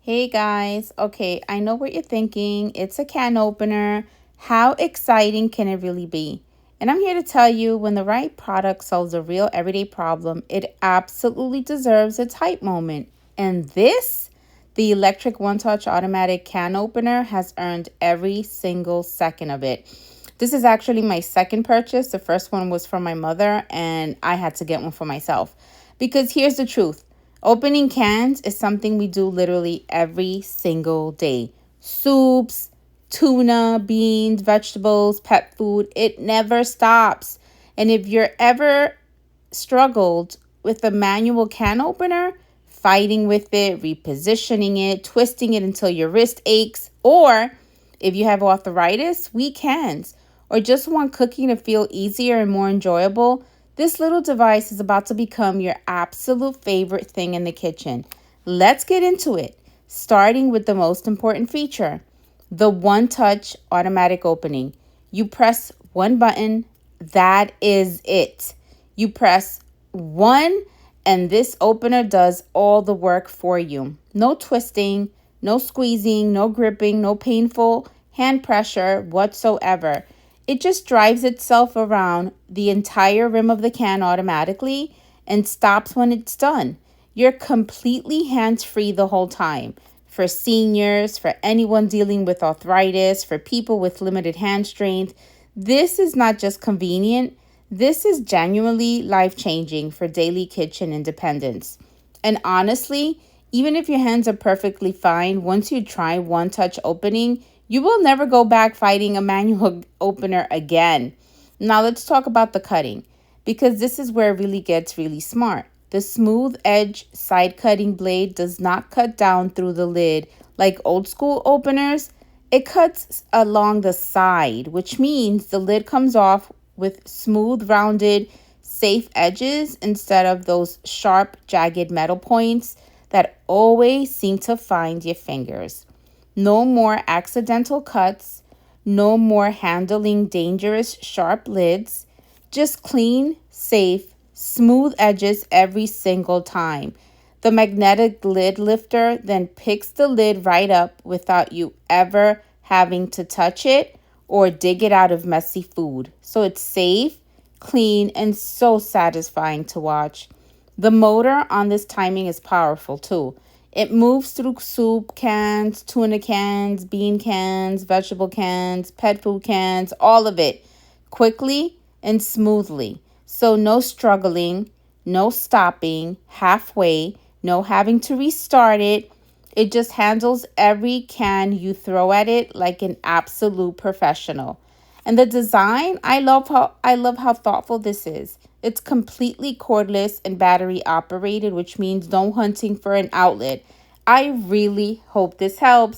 Hey guys, okay, I know what you're thinking. It's a can opener. How exciting can it really be? And I'm here to tell you when the right product solves a real everyday problem, it absolutely deserves its hype moment. And this, the electric one touch automatic can opener, has earned every single second of it. This is actually my second purchase. The first one was from my mother, and I had to get one for myself. Because here's the truth. Opening cans is something we do literally every single day. Soups, tuna, beans, vegetables, pet food, it never stops. And if you're ever struggled with a manual can opener, fighting with it, repositioning it, twisting it until your wrist aches, or if you have arthritis, weak hands, or just want cooking to feel easier and more enjoyable, this little device is about to become your absolute favorite thing in the kitchen. Let's get into it, starting with the most important feature, the one-touch automatic opening. You press one button, that is it. You press one, and this opener does all the work for you. No twisting, no squeezing, no gripping, no painful hand pressure whatsoever. It just drives itself around the entire rim of the can automatically and stops when it's done. You're completely hands-free the whole time. For seniors, for anyone dealing with arthritis, for people with limited hand strength, this is not just convenient, this is genuinely life-changing for daily kitchen independence. And honestly, even if your hands are perfectly fine, once you try one touch opening, you will never go back fighting a manual opener again. Now let's talk about the cutting, because this is where it really gets really smart. The smooth edge side cutting blade does not cut down through the lid like old school openers. It cuts along the side, which means the lid comes off with smooth, rounded, safe edges instead of those sharp, jagged metal points that always seem to find your fingers. No more accidental cuts, no more handling dangerous, sharp lids, just clean, safe, smooth edges every single time. The magnetic lid lifter then picks the lid right up without you ever having to touch it or dig it out of messy food. So it's safe, clean, and so satisfying to watch. The motor on this timing is powerful too. It moves through soup cans, tuna cans, bean cans, vegetable cans, pet food cans, all of it quickly and smoothly. So no struggling, no stopping halfway, no having to restart it. It just handles every can you throw at it like an absolute professional. And the design, I love how thoughtful this is. It's completely cordless and battery operated, which means no hunting for an outlet. I really hope this helps.